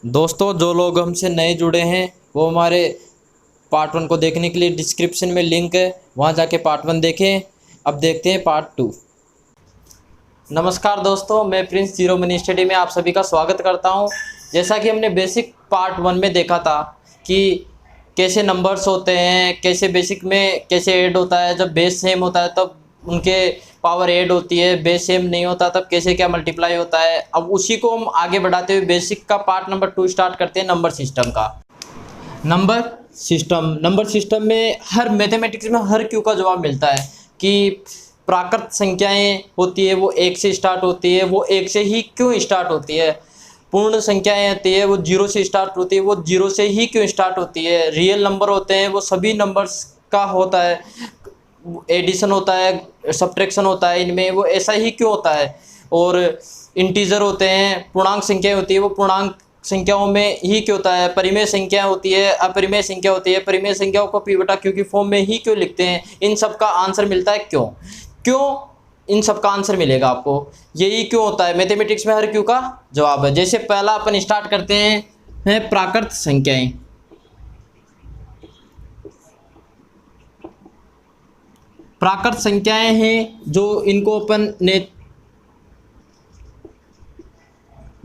दोस्तों, जो लोग हमसे नए जुड़े हैं वो हमारे पार्ट 1 को देखने के लिए डिस्क्रिप्शन में लिंक है, वहाँ जाके पार्ट 1 देखें। अब देखते हैं पार्ट 2। नमस्कार दोस्तों, मैं प्रिंस जीरो मनी स्टडी में आप सभी का स्वागत करता हूँ। जैसा कि हमने बेसिक पार्ट 1 में देखा था कि कैसे नंबर्स होते हैं, कैसे बेसिक में कैसे ऐड होता है, जब बेस सेम होता है तब उनके पावर ऐड होती है, बेस सेम नहीं होता तब कैसे क्या मल्टीप्लाई होता है। अब उसी को हम आगे बढ़ाते हुए बेसिक का पार्ट नंबर 2 स्टार्ट करते हैं, नंबर सिस्टम का। नंबर सिस्टम में हर मैथमेटिक्स में हर क्यू का जवाब मिलता है कि प्राकृत संख्याएं होती है वो 1 से स्टार्ट होती है, वो 1 से ही क्यों स्टार्ट होती है। पूर्ण संख्याएं होती है वो 0 से स्टार्ट होती है, वो 0 से ही क्यों स्टार्ट होती है। रियल नंबर होते हैं वो सभी नंबर्स का होता है, एडिशन होता है, सब्ट्रैक्शन होता है, इनमें वो ऐसा ही क्यों होता है। और इंटीजर होते हैं, पूर्णांक संख्याएं होती है वो पूर्णांक संख्याओं में ही क्यों होता है। परिमेय संख्या होती है, अपरिमेय संख्या होती है, परिमेय संख्याओं को p बटा q की फॉर्म में ही क्यों लिखते हैं। इन सब का आंसर मिलता है क्यों इन सब का आंसर मिलेगा आपको, यही क्यों होता है। मैथमेटिक्स में हर क्यों का जवाब है। जैसे पहला अपन स्टार्ट करते हैं प्राकृत संख्याएं। प्राकृत संख्याएं हैं जो इनको अपन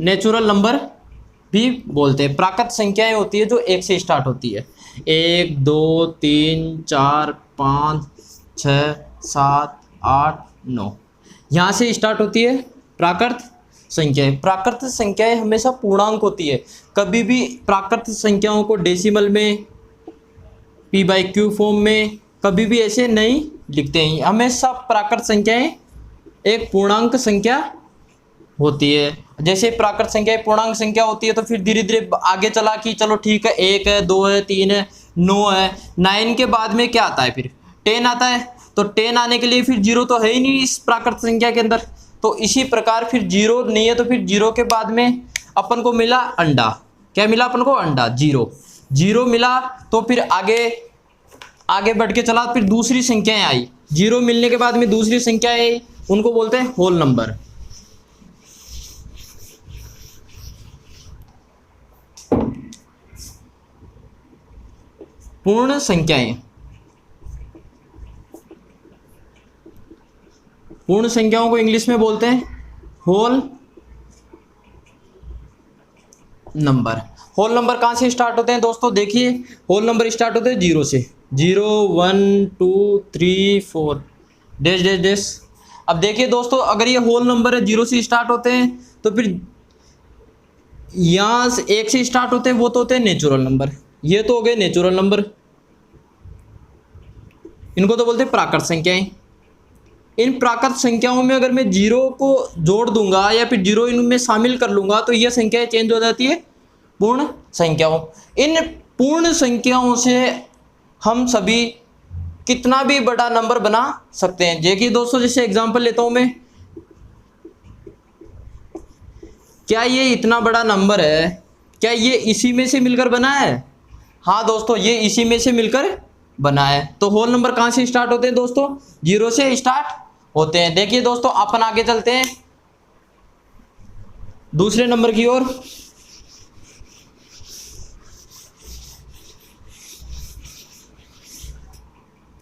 नेचुरल नंबर भी बोलते हैं। प्राकृत संख्याएं होती है जो 1 से स्टार्ट होती है। 1 2 3 4 5 6 7 8 9 यहाँ से स्टार्ट होती है प्राकृत संख्याएं। प्राकृत संख्याएं हमेशा पूर्णांक होती है। कभी भी प्राकृत संख्याओं को डेसिमल में, p/q फॉर्म में कभी भी ऐसे नहीं लिखते हैं। हमेशा प्राकृत संख्याएं एक पूर्णांक संख्या होती है। जैसे प्राकृत संख्या पूर्णांक संख्या होती है तो फिर धीरे धीरे आगे चला कि चलो ठीक है 1 है, 2 है, 3 है, 9 है। 9 के बाद में क्या आता है, फिर 10 आता है। तो 10 आने के लिए फिर 0 तो है ही नहीं इस प्राकृत संख्या के अंदर। तो इसी प्रकार फिर 0 नहीं है तो फिर 0 के बाद में अपन को मिला अंडा। क्या मिला अपन को, अंडा। 0 मिला तो फिर आगे बढ़ के चला, फिर दूसरी संख्याएं आई। 0 मिलने के बाद में दूसरी संख्या आई, उनको बोलते हैं होल नंबर। पूर्ण संख्याएं, पूर्ण संख्याओं को इंग्लिश में बोलते हैं होल नंबर। होल नंबर कहाँ से स्टार्ट होते हैं दोस्तों, देखिए होल नंबर स्टार्ट होते हैं 0 से। 0 1 2 3 4 डैश डैश डैश। अब देखिए दोस्तों, अगर ये होल नंबर है 0 से स्टार्ट होते हैं तो फिर यहाँ से 1 से स्टार्ट होते हैं, वो तो होते हैं नेचुरल नंबर। ये तो हो गए नेचुरल नंबर, इनको तो बोलते हैं प्राकृत संख्याएं। इन प्राकृत संख्याओं में अगर मैं 0 को जोड़ दूंगा या फिर 0 इनमें शामिल कर लूंगा तो ये संख्याएं चेंज हो जाती है पूर्ण संख्याओं। इन पूर्ण संख्याओं से हम सभी कितना भी बड़ा नंबर बना सकते हैं। देखिए दोस्तों, जैसे एग्जांपल लेता हूं मैं, क्या ये इतना बड़ा नंबर है, क्या ये इसी में से मिलकर बना है। हाँ दोस्तों, ये इसी में से मिलकर बना है। तो होल नंबर कहाँ से स्टार्ट होते हैं दोस्तों, 0 से स्टार्ट होते हैं। देखिए दोस्तों, अपन आगे चलते हैं दूसरे नंबर की ओर।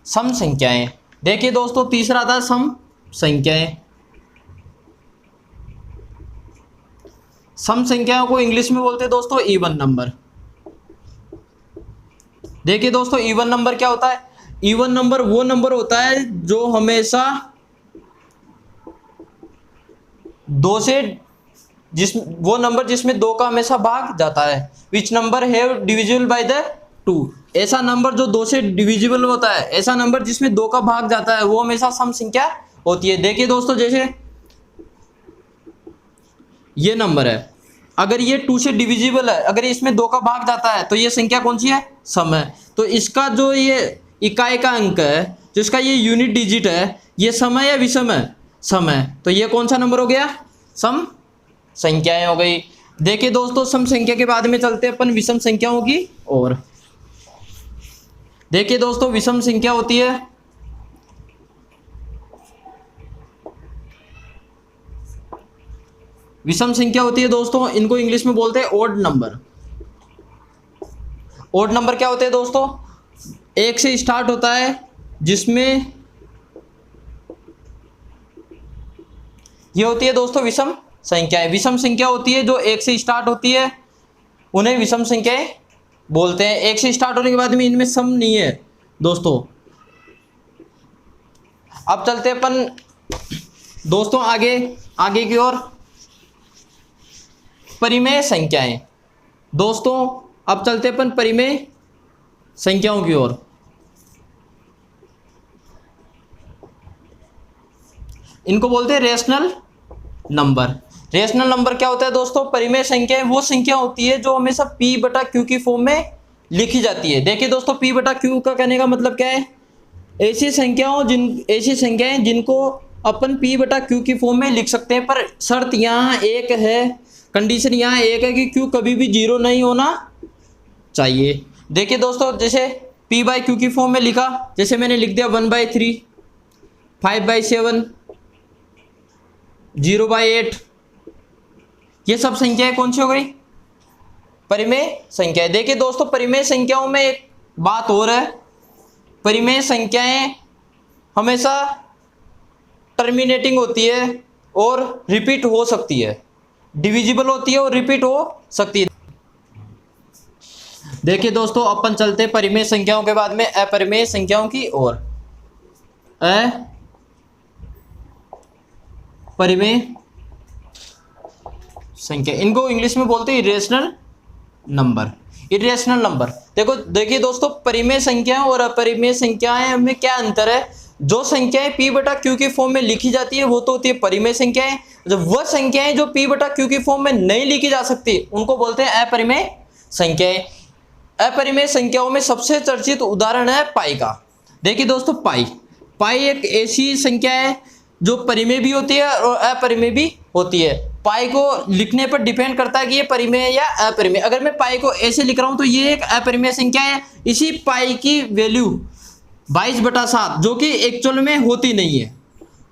सम संख्याएं। देखिए दोस्तों, तीसरा था सम संख्याएं। सम संख्याओं को इंग्लिश में बोलते हैं दोस्तों इवन नंबर। देखिए दोस्तों, इवन नंबर क्या होता है। इवन नंबर वो नंबर होता है जो हमेशा 2 से वो नंबर जिसमें 2 का हमेशा भाग जाता है। Which number have divisible by the 2। ऐसा नंबर जो 2 से डिविजिबल होता है, ऐसा नंबर जिसमें 2 का भाग जाता है, वो हमेशा सम संख्या होती है। देखिए दोस्तों, जैसे ये नंबर है, अगर ये 2 से डिविजिबल है, अगर इसमें 2 का भाग जाता है तो ये संख्या कौन सी है, सम है। तो इसका जो ये इकाई का अंक है, जो इसका ये यूनिट डिजिट है, ये सम है या विषम है, सम है। तो ये कौन सा नंबर हो गया, सम संख्याएं हो गई। देखिए दोस्तों, सम संख्या के बाद में चलते हैं अपन विषम संख्याओं की ओर। देखिए दोस्तों, विषम संख्या होती है विषम संख्या होती है दोस्तों, इनको इंग्लिश में बोलते हैं ओड नंबर। ओड नंबर क्या होते हैं दोस्तों? एक से स्टार्ट होता है, जिसमें ये होती है दोस्तों विषम संख्याएं। विषम संख्या होती है जो एक से स्टार्ट होती है, उन्हें विषम संख्याएं बोलते हैं। एक से स्टार्ट होने के बाद में इनमें सम नहीं है दोस्तों। अब चलते अपन दोस्तों आगे की ओर। परिमेय संख्याएं दोस्तों, अब चलते अपन परिमेय संख्याओं की ओर। इनको बोलते हैं रेशनल नंबर। रेशनल नंबर क्या होता है दोस्तों? परिमेय संख्याएं वो संख्या होती है जो हमेशा p बटा q की फॉर्म में लिखी जाती है। देखिए दोस्तों, p बटा q का कहने का मतलब क्या है? ऐसी संख्याएं जिनको अपन p बटा q की फॉर्म में लिख सकते हैं, पर शर्त यहाँ एक है, कंडीशन यहाँ एक है कि q कभी भी जीरो नहीं होना चाहिए। देखिए दोस्तों, जैसे p बाई q की फॉर्म में लिखा, जैसे मैंने लिख दिया 1/3, 5/7, 0/8, ये सब संख्याएं कौन सी हो गई? परिमेय संख्याएं। देखिए दोस्तों, परिमेय संख्याओं में एक बात और है, परिमेय संख्याएं हमेशा टर्मिनेटिंग होती है और रिपीट हो सकती है, डिविजिबल होती है और रिपीट हो सकती है। देखिए दोस्तों, अपन चलते हैं परिमेय संख्याओं के बाद में अपरिमेय संख्याओं की ओर। परिमेय संख्या, इनको इंग्लिश में बोलते हैं इरेशनल नंबर। इरेशनल नंबर देखिए दोस्तों, परिमेय संख्याएं और अपरिमेय संख्याएं में क्या अंतर है? जो संख्याएं p बटा q की फॉर्म में लिखी जाती है वो तो होती है परिमेय संख्याएं। जब वह संख्याएं जो p बटा q की फॉर्म में नहीं लिखी जा सकती, उनको बोलते हैं अपरिमेय संख्याएं। अपरिमेय संख्याओं में सबसे चर्चित उदाहरण है पाई का। देखिए दोस्तों, पाई एक ऐसी संख्या है जो परिमेय भी होती है और अपरिमेय भी होती है। पाई को लिखने पर डिपेंड करता है कि ये परिमेय या अपरिमेय। अगर मैं पाई को ऐसे लिख रहा हूं तो ये एक अपरिमेय संख्या है। इसी पाई की वैल्यू 22/7 जो कि एक्चुअल में होती नहीं है,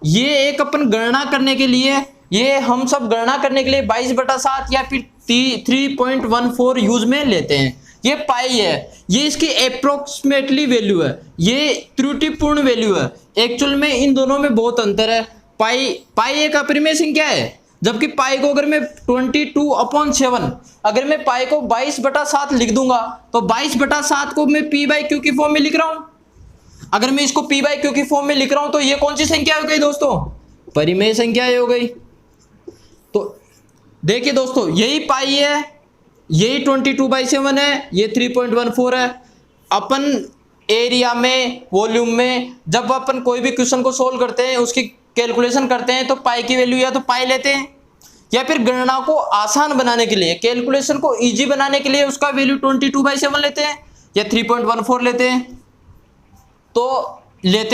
ये एक अपन गणना करने के लिए, ये हम सब गणना करने के लिए 22/7 या फिर 3.14 यूज में लेते हैं। ये पाई है, ये इसकी अप्रोक्सीमेटली वैल्यू है, ये त्रुटिपूर्ण वैल्यू है। एक्चुअल में इन दोनों में बहुत अंतर है। पाई एक अपरिमेय संख्या है, जबकि पाई को अगर मैं 22/7, अगर मैं पाई को 22/7 लिख दूंगा तो 22/7 को मैं p बाई क्यू की फॉर्म में लिख रहा हूं। अगर मैं इसको p बाई क्यू की फॉर्म में लिख रहा हूं तो ये कौन सी संख्या हो गई दोस्तों? परिमेय संख्या हो गई। तो देखिए दोस्तों, यही पाई है, यही 22/7 है, ये 3.14 है। अपन एरिया में, वॉल्यूम में जब अपन कोई भी क्वेश्चन को सोल्व करते हैं, उसकी कैलकुलेशन करते हैं, तो पाई की वैल्यू या तो पाई लेते हैं, या फिर गणना को आसान बनाने के लिए, कैलकुलेशन को इजी बनाने के लिए उसका वैल्यू 22/7 लेते हैं या 3.14 लेते हैं। तो ये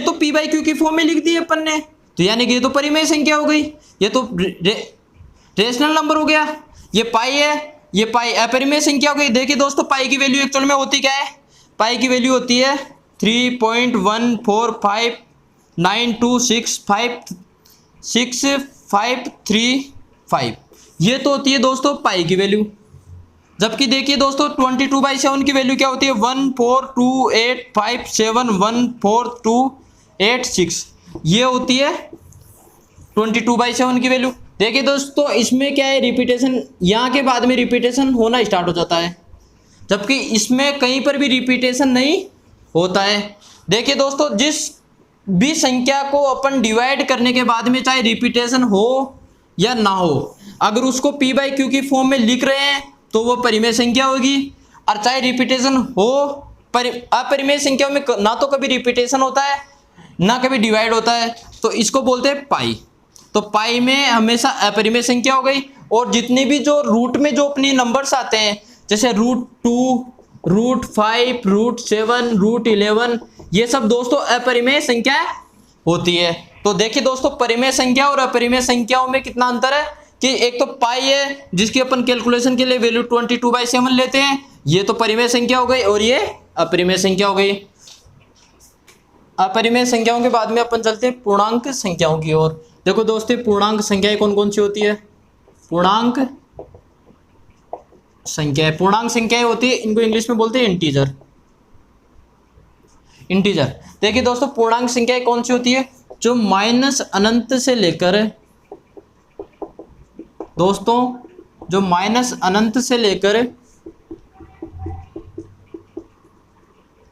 तो p बाई क्यू की फॉर्म में लिख दी अपन ने, तो यानी कि ये तो परिमेय संख्या हो गई, ये तो रेशनल नंबर हो गया। ये पाई है, ये पाई अपरिमेय संख्या हो गई। देखिए दोस्तों, पाई की वैल्यू एक्चुअल में होती क्या है? पाई की वैल्यू होती है 3.14592656535। ये तो होती है दोस्तों पाई की वैल्यू। जबकि देखिए दोस्तों, 22/7 की वैल्यू क्या होती है? 14285714286, ये होती है 22/7 की वैल्यू। देखिए दोस्तों, इसमें क्या है, रिपीटेशन, यहाँ के बाद में रिपीटेशन होना स्टार्ट हो जाता है, जबकि इसमें कहीं पर भी रिपीटेशन नहीं होता है। देखिए दोस्तों, जिस भी संख्या को अपन डिवाइड करने के बाद में चाहे रिपीटेशन हो या ना हो, अगर उसको p बाई क्यू की फॉर्म में लिख रहे हैं तो वो परिमेय संख्या होगी, और चाहे रिपीटेशन हो, अपरिमेय संख्याओं में ना तो कभी रिपीटेशन होता है ना कभी डिवाइड होता है, तो इसको बोलते हैं पाई। तो पाई में हमेशा अपरिमेय संख्या हो गई। और जितने भी जो रूट में जो अपनी नंबर्स आते हैं, जैसे √2, √5, √7, √11, ये सब दोस्तों अपरिमेय संख्या होती है। तो देखिए दोस्तों, परिमेय संख्या और अपरिमेय संख्याओं में कितना अंतर है कि एक तो पाई है जिसकी अपन कैलकुलेशन के लिए वैल्यू 22/7 लेते हैं, ये तो परिमेय संख्या हो गई, और ये अपरिमेय संख्या हो गई। अपरिमेय संख्याओं के बाद में अपन चलते हैं पूर्णांक संख्याओं की ओर। देखो दोस्तों, पूर्णांक संख्याएं कौन कौन सी होती है? पूर्णांक संख्याएं, पूर्णांक संख्याएं होती है, इनको इंग्लिश में बोलते हैं इंटीजर। इंटीजर देखिए दोस्तों, पूर्णांक संख्याएं कौन सी होती है? जो माइनस अनंत से लेकर दोस्तों, जो माइनस अनंत से लेकर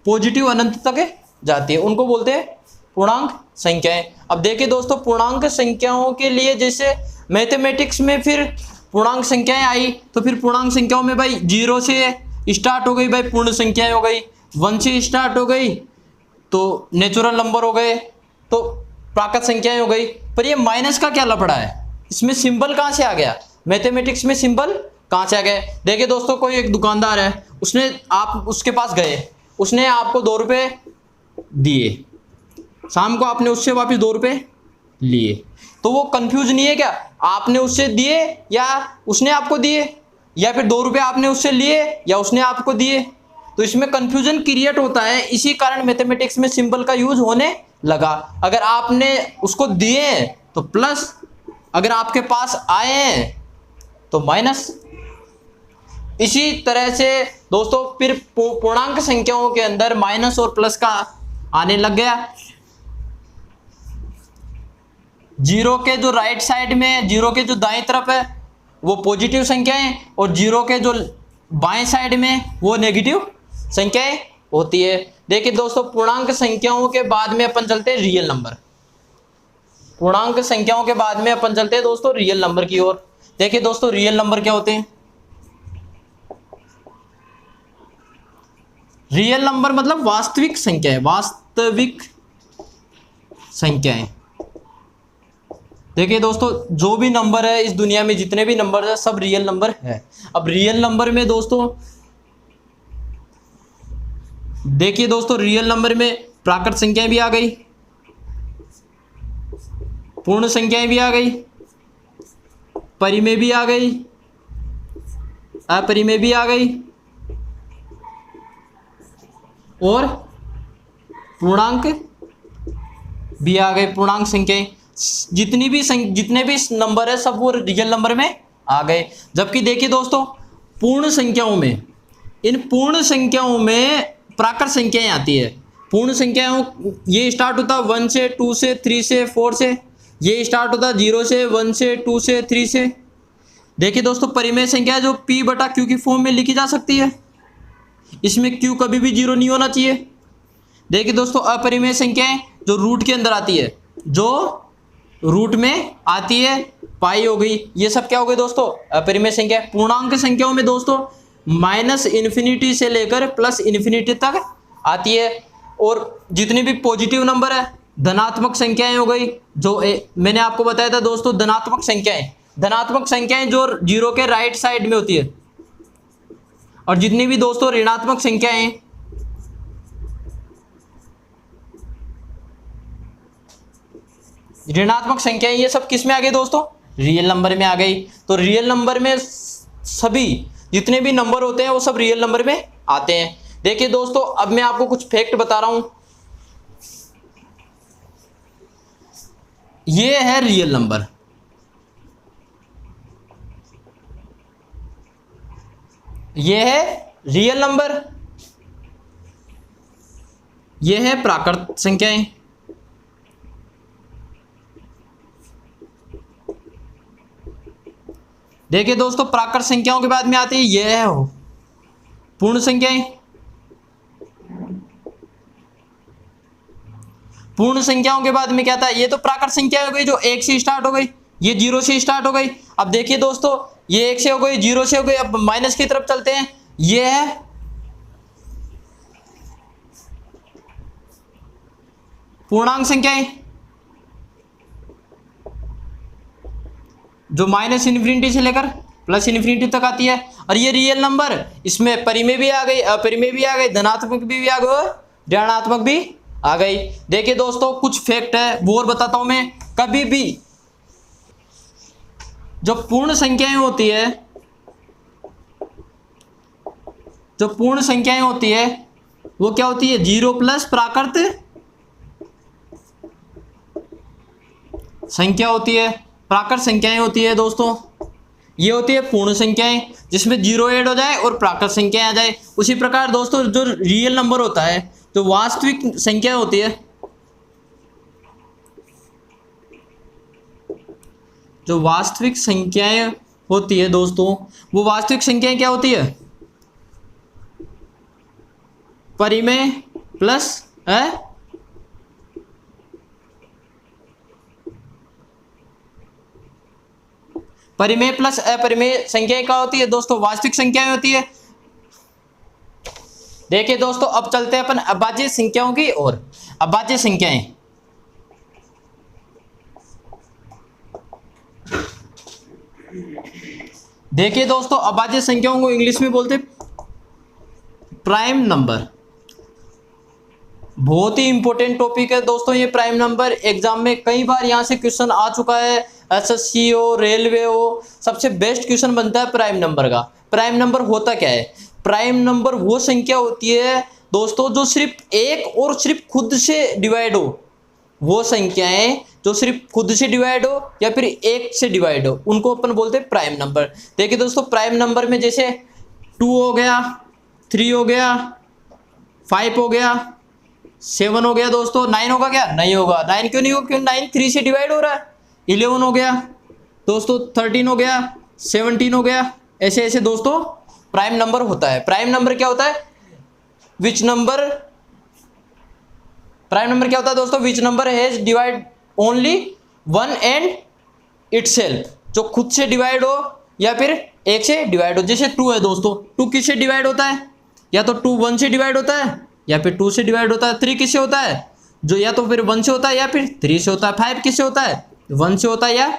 पॉजिटिव अनंत तक जाती है, उनको बोलते हैं पूर्णांक संख्याएं। अब देखिए दोस्तों, पूर्णांक संख्याओं के लिए जैसे मैथमेटिक्स में फिर पूर्णांक संख्याएं आई, तो फिर पूर्णांक संख्याओं में भाई 0 से स्टार्ट हो गई, भाई पूर्ण संख्याएं हो गई, 1 से स्टार्ट हो गई तो नेचुरल नंबर हो गए, तो प्राकृत संख्याएं हो गई। पर ये माइनस का क्या लफड़ा है? इसमें सिंबल कहाँ से आ गया? मैथमेटिक्स में सिंबल कहाँ से आ गया? देखिए दोस्तों, कोई एक दुकानदार है, उसने आप उसके पास गए, उसने आपको 2 रुपये दिए, शाम को आपने उससे वापस 2 रुपये लिए, तो वो कंफ्यूज नहीं है क्या? आपने उससे दिए या उसने आपको दिए, या फिर 2 रुपये आपने उससे लिए या उसने आपको दिए? तो इसमें कंफ्यूजन क्रिएट होता है, इसी कारण मैथमेटिक्स में सिंबल का यूज होने लगा। अगर आपने उसको दिए तो प्लस, अगर आपके पास आए हैं तो माइनस। इसी तरह से दोस्तों फिर पूर्णांक संख्याओं के अंदर माइनस और प्लस का आने लग गया। 0 के जो राइट साइड में, 0 के जो दाएं तरफ है वो पॉजिटिव संख्याएं, और 0 के जो बाएं साइड में वो नेगेटिव संख्याएं होती है। देखिए दोस्तों, पूर्णांक संख्याओं के बाद में अपन चलते हैं रियल नंबर। पूर्णांक संख्याओं के बाद में अपन चलते हैं दोस्तों रियल नंबर की ओर। देखिए दोस्तों, रियल नंबर क्या होते हैं? रियल नंबर मतलब वास्तविक संख्याएं, वास्तविक संख्याएं। देखिए दोस्तों, जो भी नंबर है इस दुनिया में, जितने भी नंबर है सब रियल नंबर है। अब रियल नंबर में दोस्तों, देखिए दोस्तों, रियल नंबर में प्राकृत संख्याएं भी आ गई, पूर्ण संख्याएं भी आ गई, परिमेय भी आ गई, अपरिमेय भी आ गई, और पूर्णांक भी आ गए। पूर्णांक संख्याएं जितने भी नंबर है सब वो रियल नंबर में आ गए। जबकि देखिए दोस्तों, पूर्ण संख्याओं में, इन पूर्ण संख्याओं में प्राकृत संख्याएं आती है। पूर्ण संख्याओं ये स्टार्ट होता है 1 से, 2 से, 3 से, 4 से, ये स्टार्ट होता है 0 से, 1 से, 2 से, 3 से। देखिए दोस्तों, परिमेय संख्या जो P/Q की फॉर्म में लिखी जा सकती है, इसमें Q कभी भी 0 नहीं होना चाहिए। देखिए दोस्तों, अपरिमेय संख्याएं जो रूट के अंदर आती है, जो रूट में आती है, पाई हो गई, ये सब क्या हो गई दोस्तों? अपरिमेय संख्या। पूर्णांक संख्याओं में दोस्तों -∞ से लेकर +∞ तक आती है, और जितने भी पॉजिटिव नंबर है, धनात्मक संख्याएं हो गई, जो मैंने आपको बताया था दोस्तों, धनात्मक संख्याएं जो 0 के राइट साइड में होती है, और जितनी भी दोस्तों ऋणात्मक संख्याएं, ये सब किस में आ गई दोस्तों? रियल नंबर में आ गई। तो रियल नंबर में सभी जितने भी नंबर होते हैं वो सब रियल नंबर में आते हैं। देखिए दोस्तों, अब मैं आपको कुछ फैक्ट बता रहा हूं। ये है रियल नंबर, ये है रियल नंबर, ये है प्राकृत संख्याएं। देखिए दोस्तों, प्राकृत संख्याओं के बाद में आती है ये है पूर्ण संख्याएं। पूर्ण संख्याओं के बाद में क्या था? ये तो प्राकृत संख्या हो गई जो 1 से स्टार्ट हो गई, ये 0 से स्टार्ट हो गई। अब देखिए दोस्तों, ये 1 से हो गई, 0 से हो गई, अब माइनस की तरफ चलते हैं। ये है पूर्णांक संख्याएं जो -∞ से लेकर +∞ तक आती है। और ये रियल नंबर, इसमें परिमेय भी आ गई, अपरिमेय भी आ गई, धनात्मक भी आ गई, ऋणात्मक भी आ गई। देखिए दोस्तों, कुछ फैक्ट है वो और बताता हूं मैं। कभी भी जो पूर्ण संख्याएं होती है, जो पूर्ण संख्याएं होती है वो क्या होती है? 0 प्लस प्राकृत संख्या होती है, प्राकृत संख्याएं होती है दोस्तों। ये होती है पूर्ण संख्याएं जिसमें जीरो ऐड हो जाए और प्राकृत संख्याएं आ जाए। उसी प्रकार दोस्तों जो रियल नंबर होता है, जो वास्तविक संख्या होती है, जो वास्तविक संख्याएं होती है दोस्तों, वो वास्तविक संख्याएं क्या होती है? परिमेय प्लस परिमेय प्लस अपरिमेय संख्याएं क्या होती है दोस्तों? वास्तविक संख्याएं होती है। देखिए दोस्तों, अब चलते हैं अपन अभाज्य संख्याओं की ओर। अभाज्य संख्याएं, देखिए दोस्तों, अभाज्य संख्याओं को इंग्लिश में बोलते प्राइम नंबर। बहुत ही इंपॉर्टेंट टॉपिक है दोस्तों ये प्राइम नंबर। एग्जाम में कई बार यहाँ से क्वेश्चन आ चुका है, एसएससी हो, रेलवे हो, सबसे बेस्ट क्वेश्चन बनता है प्राइम नंबर का। प्राइम नंबर होता क्या है? प्राइम नंबर वो संख्या होती है दोस्तों जो सिर्फ एक और सिर्फ खुद से डिवाइड हो। वो संख्याएं जो सिर्फ खुद से डिवाइड हो या फिर एक से डिवाइड हो, उनको अपन बोलते हैं प्राइम नंबर। देखिए दोस्तों, प्राइम नंबर में जैसे 2 हो गया, 3 हो गया, 5 हो गया, 7 हो गया दोस्तों। 9 होगा क्या? नहीं होगा। 9 क्यों नहीं होगा? क्यों? 9 3 से डिवाइड हो रहा है। 11 हो गया दोस्तों, 13 हो गया, 17 हो गया, ऐसे ऐसे दोस्तों प्राइम नंबर होता है। प्राइम नंबर क्या होता है? विच नंबर, प्राइम नंबर क्या होता है दोस्तों? Which number has divide only one and itself, जो खुद से डिवाइड हो या फिर एक से डिवाइड हो। जैसे 2 है दोस्तों, 2 किससे डिवाइड होता है? या तो 2 1 से डिवाइड होता है या फिर 2 से डिवाइड होता है। 3 किससे होता है? जो या तो फिर 1 से होता है या फिर 3 से होता है। 5 किससे होता है? 1 से होता है या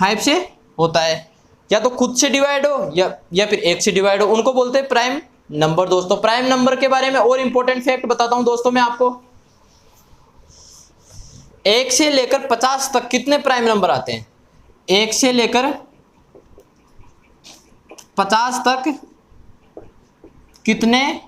5 से होता है। या तो खुद से डिवाइड हो या फिर एक से डिवाइड हो, उनको बोलते हैं प्राइम नंबर दोस्तों। प्राइम नंबर के बारे में और इंपॉर्टेंट फैक्ट बताता हूं दोस्तों मैं आपको। 1 से लेकर 50 तक कितने प्राइम नंबर आते हैं? 1 से लेकर 50 तक कितने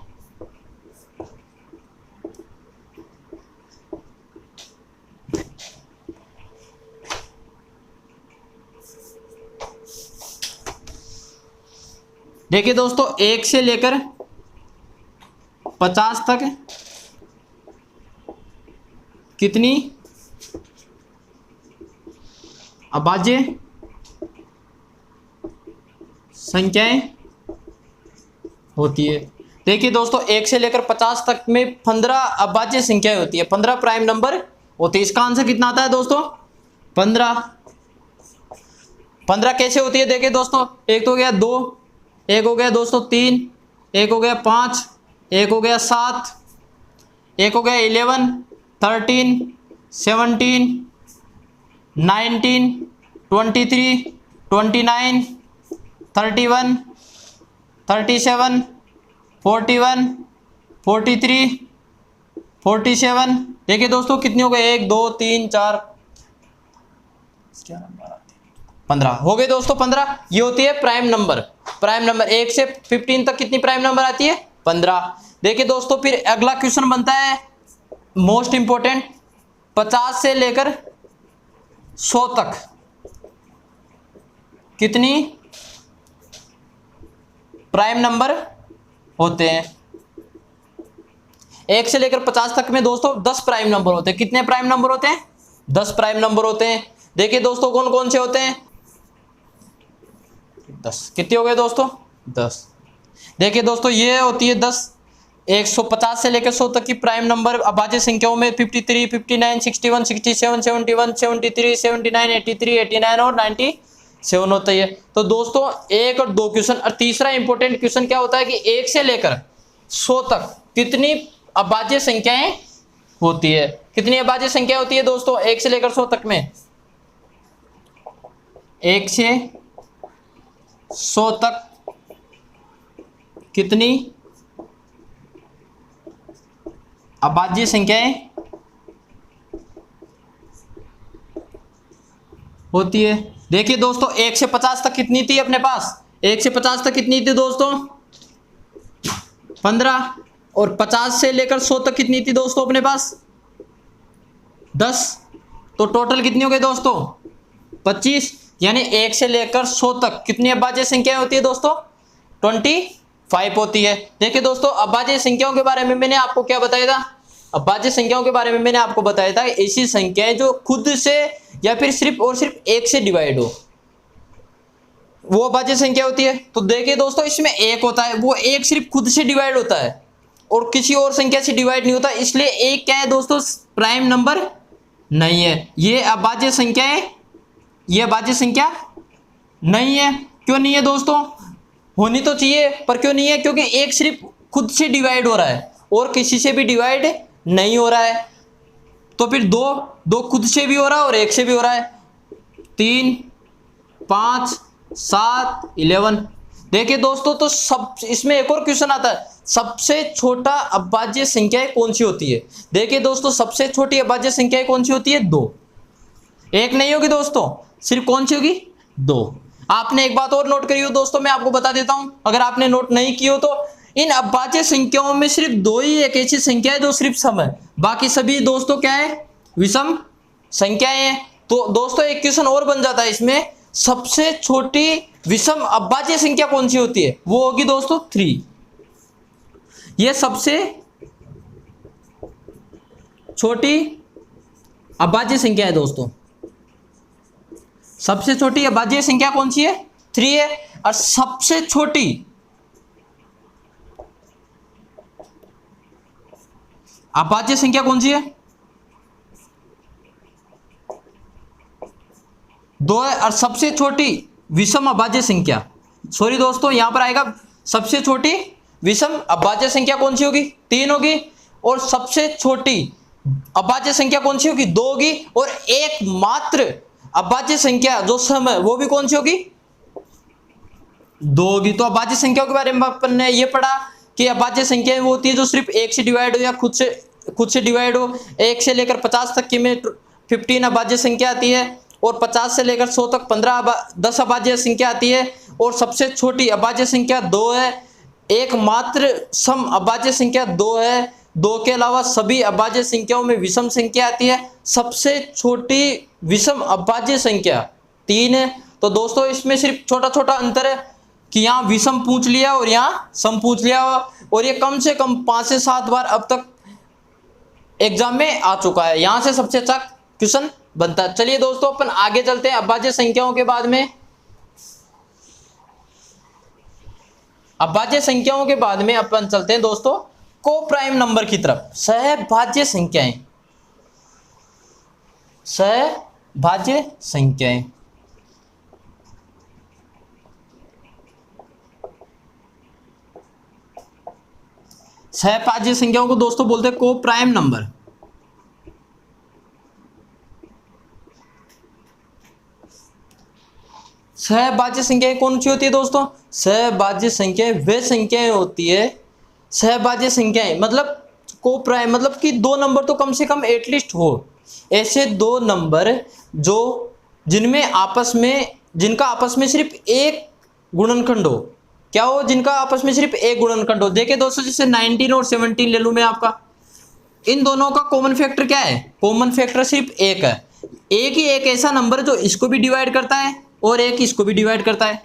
देखिए दोस्तों, 1 से लेकर 50 तक कितनी अभाज्य संख्याएं होती है? देखिए दोस्तों, 1 से लेकर 50 तक में 15 अभाज्य संख्याएं होती है, 15 प्राइम नंबर होते हैं। इसका आंसर कितना आता है दोस्तों? 15। 15 कैसे होती है? देखिए दोस्तों, एक तो हो गया 2, एक हो गया दोस्तों 3, एक हो गया 5, एक हो गया 7, एक हो गया 11, 13, 17, 19, 23, 29, 31, 37, 41, 43, 47। देखिए दोस्तों कितने हो गए? 1 2 3 4 15 हो गए दोस्तों। 15 ये होती है प्राइम नंबर। प्राइम नंबर 1 से 15 तक कितनी प्राइम नंबर आती है? 15। देखिए दोस्तों, फिर अगला क्वेश्चन बनता है मोस्ट इंपोर्टेंट, 50 से लेकर 100 तक कितनी प्राइम नंबर होते हैं? 1 से लेकर 50 तक में दोस्तों 10 प्राइम नंबर होते हैं। कितने प्राइम नंबर होते हैं? 10 प्राइम नंबर होते हैं। देखिए दोस्तों, कौन कौन से होते हैं? 10। कितने हो गए दोस्तों? 10। देखिए दोस्तों, ये होती है 10। 150 से लेकर 100 तक की प्राइम नंबर अभाज्य संख्याओं में 53, 59, 61, 67, 71, 73, 79, 83, 89 और 97 होता है। तो दोस्तों 1 और 2 क्वेश्चन। और तीसरा इंपॉर्टेंट क्वेश्चन क्या होता है कि 1 से लेकर 100 तक कितनी अभाज्य संख्याएं होती है? कितनी अभाज्य संख्या होती है दोस्तों 1 से लेकर 100 तक में? 1 से 100 तक कितनी अभाज्य संख्याएं होती है? देखिए दोस्तों, 1 से 50 तक कितनी थी अपने पास? 1 से 50 तक कितनी थी दोस्तों? 15। और 50 से लेकर 100 तक कितनी थी दोस्तों अपने पास? 10। तो टोटल कितनी हो गई दोस्तों? 25। यानी 1 से लेकर 100 तक कितनी अभाज्य संख्याएं होती है दोस्तों? 25 होती है। देखिए दोस्तों, अभाज्य संख्याओं के बारे में मैंने आपको क्या बताया था? अभाज्य संख्याओं के बारे में मैंने आपको बताया था ऐसी संख्याएं जो खुद से या फिर सिर्फ और सिर्फ 1 से डिवाइड हो, वो अभाज्य संख्या होती है। तो देखिए दोस्तों, इसमें 1 होता है, वो 1 सिर्फ खुद से डिवाइड होता है और किसी और संख्या से डिवाइड नहीं होता, इसलिए 1 क्या है दोस्तों? प्राइम नंबर नहीं है। ये अभाज्य संख्या है, ये अभाज्य संख्या नहीं है। क्यों नहीं है दोस्तों? होनी तो चाहिए, पर क्यों नहीं है? क्योंकि 1 सिर्फ खुद से डिवाइड हो रहा है और किसी से भी डिवाइड नहीं हो रहा है। तो फिर दो खुद से भी हो रहा है और 1 से भी हो रहा है। 3, 5, 7, 11। देखिए दोस्तों, तो सब इसमें एक और क्वेश्चन आता है, सबसे छोटा अभाज्य संख्या कौन सी होती है? देखिए दोस्तों, सबसे छोटी अभाज्य संख्या कौन सी होती है? 2। 1 नहीं होगी दोस्तों, सिर्फ कौन सी होगी? 2। आपने एक बात और नोट करी हो दोस्तों, मैं आपको बता देता हूं, अगर आपने नोट नहीं की हो तो इन अभाज्य संख्याओं में सिर्फ 2 ही एक ऐसी संख्या है जो सिर्फ सम है, बाकी सभी दोस्तों क्या है? विषम संख्याएं हैं। तो दोस्तों एक क्वेश्चन और बन जाता है इसमें, सबसे छोटी विषम अभाज्य संख्या कौन सी होती है? वो होगी दोस्तों 3। ये सबसे छोटी अभाज्य संख्या है दोस्तों। सबसे छोटी अभाज्य संख्या कौन सी है? 3 है। और सबसे छोटी अभाज्य संख्या कौन सी है? 2 है। और सबसे छोटी विषम अभाज्य संख्या, सॉरी दोस्तों, यहां पर आएगा सबसे छोटी विषम अभाज्य संख्या कौन सी होगी? 3 होगी। और सबसे छोटी अभाज्य संख्या कौन सी होगी? 2 होगी। और एकमात्र अभाज्य संख्या जो सम है वो भी कौन सी होगी? 2 होगी। तो अभाज्य संख्याओं के बारे में अपन ने ये पढ़ा कि अभाज्य संख्या वो होती है जो सिर्फ 1 से डिवाइड हो या खुद से डिवाइड हो। 1 से लेकर 50 तक की में 15 अभाज्य संख्या आती है और 50 से लेकर 100 तक 10 अभाज्य संख्या आती है। और सबसे छोटी अभाज्य संख्या 2 है। एकमात्र सम अभाज्य संख्या 2 है। 2 के अलावा सभी अभाज्य संख्याओं में विषम संख्या आती है। सबसे छोटी विषम अभाज्य संख्या 3 है। तो दोस्तों इसमें सिर्फ छोटा छोटा अंतर है कि यहाँ विषम पूछ लिया और यहाँ सम पूछ लिया, और ये कम से कम 5 से 7 बार अब तक एग्जाम में आ चुका है। यहाँ से सबसे अच्छा क्वेश्चन बनता है। चलिए दोस्तों अपन आगे चलते हैं। अभाज्य संख्याओं के बाद में अभाज्य संख्याओं के बाद में अपन चलते हैं दोस्तों को प्राइम नंबर की तरफ। सहभाज्य संख्याएं, सहभाज्य संख्याएं। सहभाज्य संख्याओं को दोस्तों बोलते हैं को प्राइम नंबर। सहभाज्य संख्याएं कौन सी होती है दोस्तों? सहभाज्य संख्याएं वे संख्याएं होती है, सहभाज्य संख्याएं मतलब को प्राइम मतलब कि 2 नंबर तो कम से कम एटलीस्ट हो। ऐसे 2 नंबर जो जिनका आपस में सिर्फ एक गुणनखंड हो। क्या हो? जिनका आपस में सिर्फ एक गुणनखंड हो। देखिए दोस्तों, जैसे 19 और 17 ले लूं मैं आपका, इन दोनों का कॉमन फैक्टर क्या है? कॉमन फैक्टर सिर्फ 1 है। एक ही एक ऐसा नंबर जो इसको भी डिवाइड करता है और एक इसको भी डिवाइड करता है।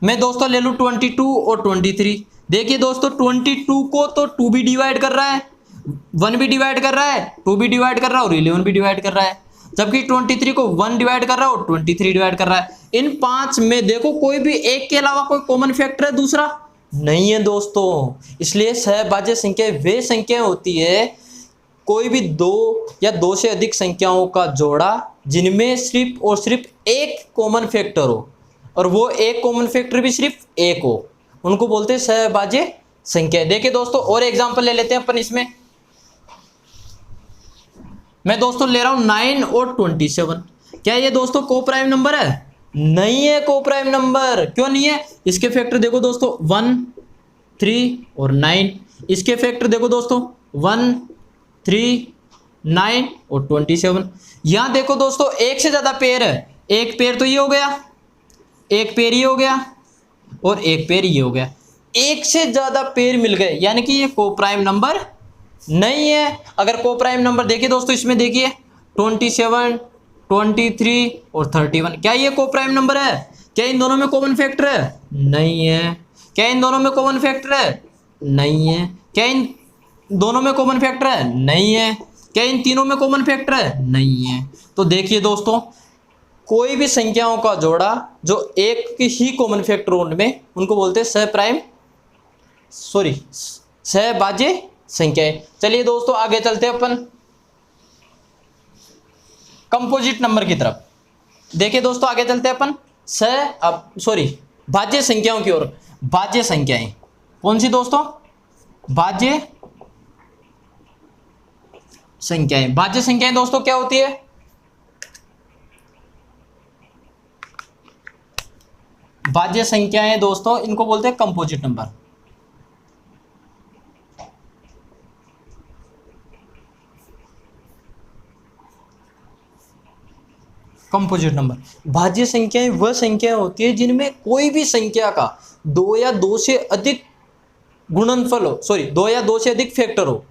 मैं दोस्तों ले लूं 22 और 23। देखिए दोस्तों, 22 को तो 2 भी डिवाइड कर रहा है, 1 भी डिवाइड कर रहा है, 2 भी डिवाइड कर रहा है और 11 भी डिवाइड कर रहा है। जबकि 23 को 1 डिवाइड कर रहा है और 23 डिवाइड कर रहा है। इन 5 में देखो कोई भी एक के अलावा कोई कॉमन फैक्टर है दूसरा? नहीं है दोस्तों। इसलिए सहभाज्य संख्या वे संख्या होती है कोई भी 2 या 2 से अधिक संख्याओं का जोड़ा जिनमें सिर्फ और सिर्फ एक कॉमन फैक्टर हो, और वो एक कॉमन फैक्टर भी सिर्फ 1 हो, उनको बोलते हैं सहभाज्य संख्या। देखिए दोस्तों और एग्जांपल ले लेते हैं अपन इसमें। मैं दोस्तों ले रहा हूं 9 और 27। क्या ये दोस्तों को प्राइम नंबर है? नहीं है को प्राइम नंबर। क्यों नहीं है? इसके फैक्टर देखो दोस्तों 1, 3 और 9। इसके फैक्टर देखो दोस्तों 1, 3, 9 और 27। यहां देखो दोस्तों एक से ज्यादा पेयर है। एक पेयर तो ये हो गया, एक पेयर ये हो गया और एक पेयर ये हो गया। एक से ज्यादा पेयर मिल गए, यानी कि ये को प्राइम नंबर नहीं है। अगर को प्राइम नंबर देखिए दोस्तों, इसमें देखिए 27, 23 और 31। क्या ये को प्राइम नंबर है? क्या इन दोनों में कॉमन फैक्टर है? नहीं है। क्या इन दोनों में कॉमन फैक्टर है? नहीं है। क्या इन दोनों में कॉमन फैक्टर है? नहीं है। क्या इन तीनों में कॉमन फैक्टर है? नहीं है। तो देखिए दोस्तों, कोई भी संख्याओं का जोड़ा जो एक ही कॉमन फैक्टर उनमें, उनको बोलते हैं सहभाज्य संख्याएं। चलिए दोस्तों आगे चलते हैं अपन कंपोजिट नंबर की तरफ। देखिए दोस्तों आगे चलते हैं अपन भाज्य संख्याओं की ओर। भाज्य संख्याएं कौन सी दोस्तों? भाज्य संख्याएं। भाज्य संख्याएं दोस्तों क्या होती है? भाज्य संख्याएं दोस्तों इनको बोलते हैं कंपोजिट नंबर। Composite number. भाज्य संख्याएं वह संख्या होती है जिनमें कोई भी संख्या का दो या दो से अधिक गुणनफल हो, दो या दो से अधिक फैक्टर हो।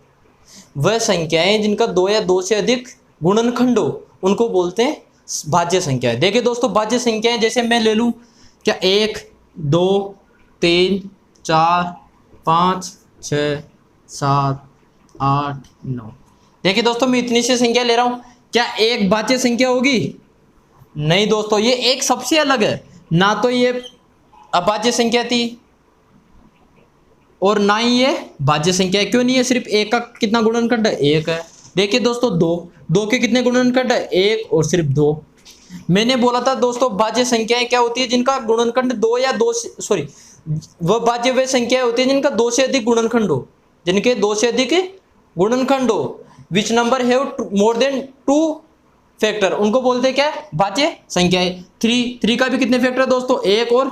वह संख्याएं जिनका दो या दो से अधिक गुणनखंड हो, उनको बोलते हैं भाज्य संख्याएं। देखिए दोस्तों, भाज्य संख्याएं जैसे मैं ले लूं, क्या 1 2 3 4 5 6 7 8 9। देखिए दोस्तों, मैं इतनी सी संख्या ले रहा हूं, क्या एक भाज्य संख्या होगी? नहीं दोस्तों, ये एक सबसे अलग है। ना तो ये अभाज्य संख्या थी और ना ही ये भाज्य संख्या है। क्यों नहीं है? सिर्फ एक का कितना गुणनखंड है? एक है। देखिए दोस्तों, दो के कितने गुणनखंड है? एक और सिर्फ दो। मैंने बोला था दोस्तों, भाज्य संख्याएं क्या होती है जिनका गुणनखंड दो या दो से वह भाज्य वे संख्याएं होती है जिनका दो से अधिक गुणनखंड हो, जिनके दो से अधिक गुणनखंड हो। Which number have more than 2 factor, उनको बोलते हैं क्या? भाज्य संख्याएं। 3 का भी कितने फैक्टर है दोस्तों? 1 और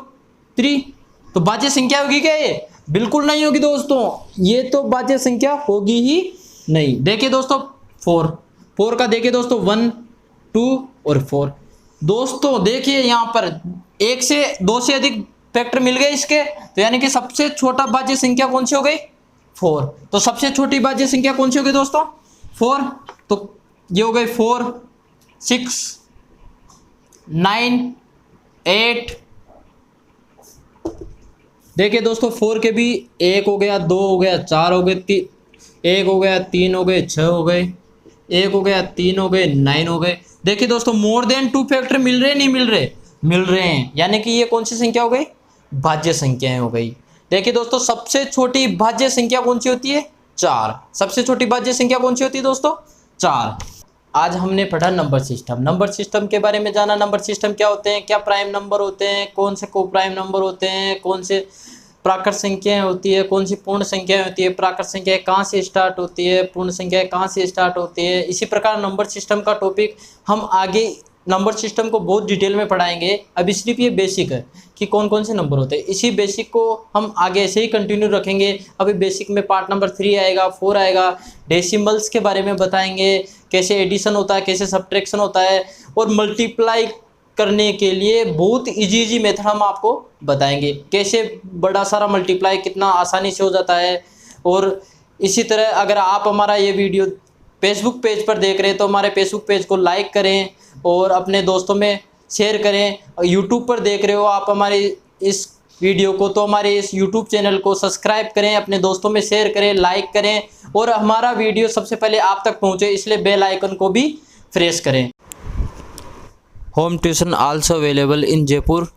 3। तो भाज्य संख्या होगी क्या ये? बिल्कुल नहीं होगी दोस्तों, ये तो भाज्य संख्या होगी ही नहीं। देखिए दोस्तों, 4 का देखिए दोस्तों 1 2 और 4। दोस्तों देखिए यहाँ पर 1 से 2 से अधिक फैक्टर मिल गए इसके, तो यानी कि सबसे छोटा भाज्य संख्या कौन सी हो गई? 4। तो सबसे छोटी भाज्य संख्या कौन सी हो गई दोस्तों? 4। तो ये हो गई 4 6 9 8। देखिए दोस्तों, 4 के भी 1 हो गया, 2 हो गया, 4 हो गए, 1 हो गया, 3 हो गए, 6 हो गए, 1 हो गया, 3 हो गए, 9 हो गए। देखिए दोस्तों, मोर देन 2 फैक्टर मिल रहे नहीं मिल रहे? मिल रहे हैं, यानी कि ये कौन सी संख्या हो गई? भाज्य संख्याएं हो गई। देखिए दोस्तों, सबसे छोटी भाज्य संख्या कौन सी होती है? 4। सबसे छोटी भाज्य संख्या कौन सी होती है दोस्तों? 4। आज हमने पढ़ा नंबर सिस्टम। नंबर सिस्टम के बारे में जाना, नंबर सिस्टम क्या होते हैं, क्या प्राइम नंबर होते हैं, कौन से को प्राइम नंबर होते हैं, कौन से प्राकृत संख्याएं होती है, कौन सी पूर्ण संख्याएं होती है, प्राकृत संख्याएं कहाँ से स्टार्ट होती है, पूर्ण संख्याएं कहाँ से स्टार्ट होती है। इसी प्रकार नंबर सिस्टम का टॉपिक हम आगे नंबर सिस्टम को बहुत डिटेल में पढ़ाएंगे। अभी सिर्फ ये बेसिक है कि कौन कौन से नंबर होते हैं। इसी बेसिक को हम आगे ऐसे ही कंटिन्यू रखेंगे। अभी बेसिक में पार्ट नंबर 3 आएगा, 4 आएगा। डेसिमल्स के बारे में बताएंगे, कैसे एडिशन होता है, कैसे सब्ट्रैक्शन होता है, और मल्टीप्लाई करने के लिए बहुत इजी मेथड हम आपको बताएंगे, कैसे बड़ा सारा मल्टीप्लाई कितना आसानी से हो जाता है। और इसी तरह अगर आप हमारा ये वीडियो फेसबुक पेज पर देख रहे हैं तो हमारे फेसबुक पेज को लाइक करें और अपने दोस्तों में शेयर करें। यूट्यूब पर देख रहे हो आप हमारे इस वीडियो को, तो हमारे इस यूट्यूब चैनल को सब्सक्राइब करें, अपने दोस्तों में शेयर करें, लाइक करें, और हमारा वीडियो सबसे पहले आप तक पहुंचे इसलिए बेल आइकन को भी प्रेस करें। Home tuition also available in Jaipur.